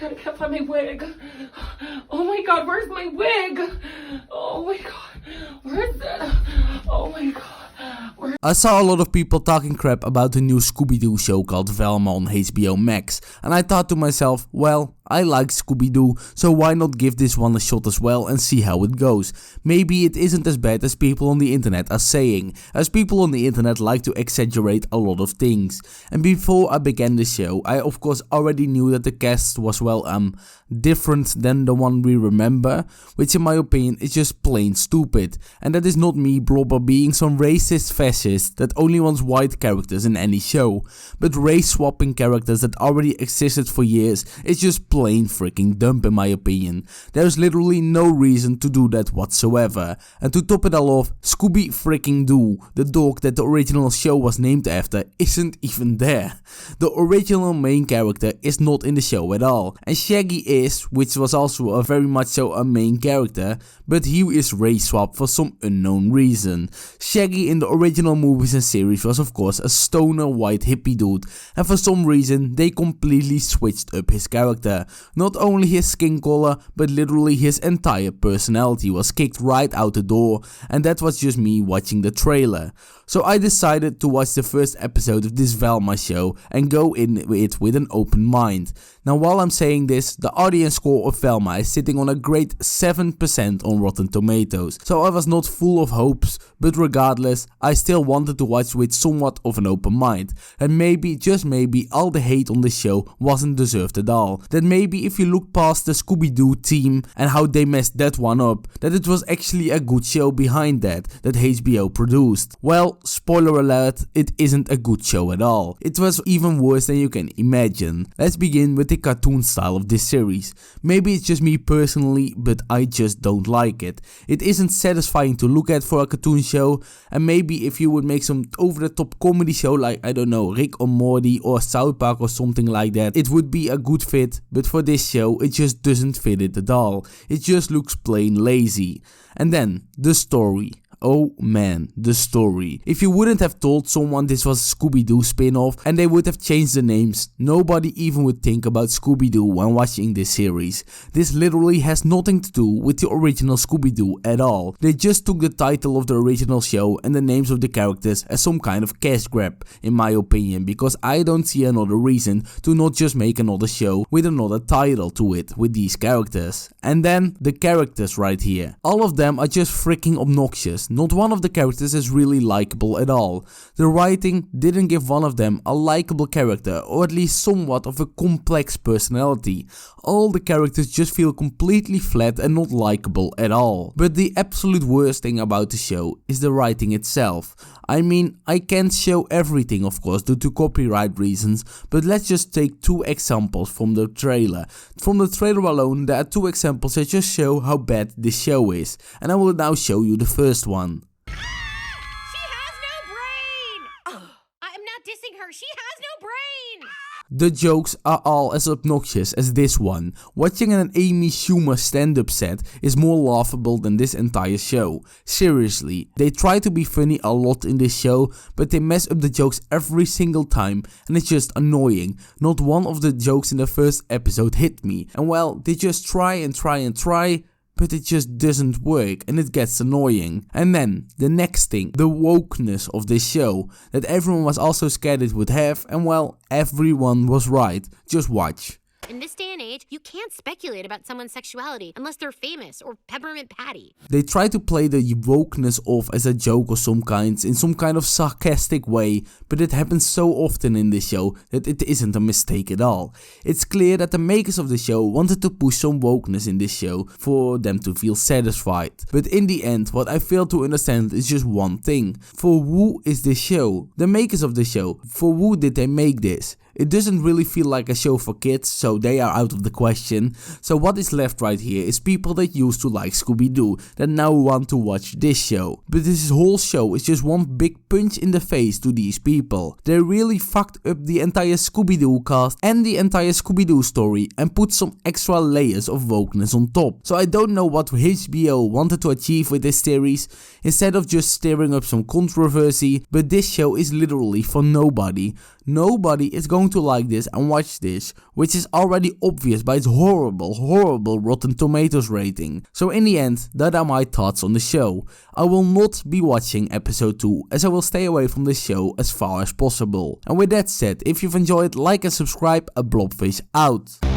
I can't find my wig. Oh my god, where's my wig? Oh my god, where's it? Oh my god. I saw a lot of people talking crap about the new Scooby-Doo show called Velma on HBO Max, and I thought to myself, well, I like Scooby-Doo, so why not give this one a shot as well and see how it goes. Maybe it isn't as bad as people on the internet are saying, as people on the internet like to exaggerate a lot of things. And before I began the show, I of course already knew that the cast was different than the one we remember, which in my opinion is just plain stupid. And that is not me, Blobber, being some racist fascist that only wants white characters in any show, but race swapping characters that already existed for years is just plain freaking dumb in my opinion. There's literally no reason to do that whatsoever. And to top it all off, Scooby freaking Doo, the dog that the original show was named after, isn't even there. The original main character is not in the show at all, and Shaggy is, which was also a very much so a main character, but he is race swapped for some unknown reason. Shaggy in the original movies and series was of course a stoner white hippie dude, and for some reason they completely switched up his character. Not only his skin color, but literally his entire personality was kicked right out the door, and that was just me watching the trailer. So I decided to watch the first episode of this Velma show and go in it with an open mind. Now while I'm saying this, the audience score of Velma is sitting on a great 7% on Rotten Tomatoes, so I was not full of hopes, but regardless, I still wanted to watch with somewhat of an open mind, and maybe, just maybe, all the hate on the show wasn't deserved at all. That maybe if you look past the Scooby-Doo team and how they messed that one up, that it was actually a good show behind that HBO produced. Well, spoiler alert, it isn't a good show at all. It was even worse than you can imagine. Let's begin with the cartoon style of this series. Maybe it's just me personally, but I just don't like it. It isn't satisfying to look at for a cartoon show, and maybe if you would make some over-the-top comedy show like, I don't know, Rick or Morty or South Park or something like that, it would be a good fit, but for this show it just doesn't fit it at all. It just looks plain lazy. And then, the story. Oh man, the story. If you wouldn't have told someone this was a Scooby-Doo spin-off and they would have changed the names, nobody even would think about Scooby-Doo when watching this series. This literally has nothing to do with the original Scooby-Doo at all. They just took the title of the original show and the names of the characters as some kind of cash grab, in my opinion, because I don't see another reason to not just make another show with another title to it with these characters. And then the characters right here. All of them are just freaking obnoxious. Not one of the characters is really likable at all. The writing didn't give one of them a likable character, or at least somewhat of a complex personality. All the characters just feel completely flat and not likable at all. But the absolute worst thing about the show is the writing itself. I mean, I can't show everything of course due to copyright reasons, but let's just take two examples from the trailer. From the trailer alone, there are two examples that just show how bad this show is, and I will now show you the first one. She has no brain! I'm not dissing her, she has no brain! The jokes are all as obnoxious as this one. Watching an Amy Schumer stand-up set is more laughable than this entire show. Seriously, they try to be funny a lot in this show, but they mess up the jokes every single time and it's just annoying. Not one of the jokes in the first episode hit me, and well, they just try and try, but it just doesn't work and it gets annoying. And then, the next thing, the wokeness of this show, that everyone was also scared it would have, and well, everyone was right. Just watch. In this day and age, you can't speculate about someone's sexuality unless they're famous or Peppermint Patty. They try to play the wokeness off as a joke of some kind, in some kind of sarcastic way, but it happens so often in this show that it isn't a mistake at all. It's clear that the makers of the show wanted to push some wokeness in this show for them to feel satisfied. But in the end, what I fail to understand is just one thing. For who is this show? The makers of the show. For who did they make this? It doesn't really feel like a show for kids, so they are out of the question. So what is left right here is people that used to like Scooby-Doo that now want to watch this show. But this whole show is just one big punch in the face to these people. They really fucked up the entire Scooby-Doo cast and the entire Scooby-Doo story and put some extra layers of wokeness on top. So I don't know what HBO wanted to achieve with this series, instead of just stirring up some controversy, but this show is literally for nobody. Nobody is going going to like this and watch this, which is already obvious by its horrible Rotten Tomatoes rating. So in the end, that are my thoughts on the show. I will not be watching episode 2 as I will stay away from the show as far as possible. And with that said, if you've enjoyed, like and subscribe, a Blobfish out.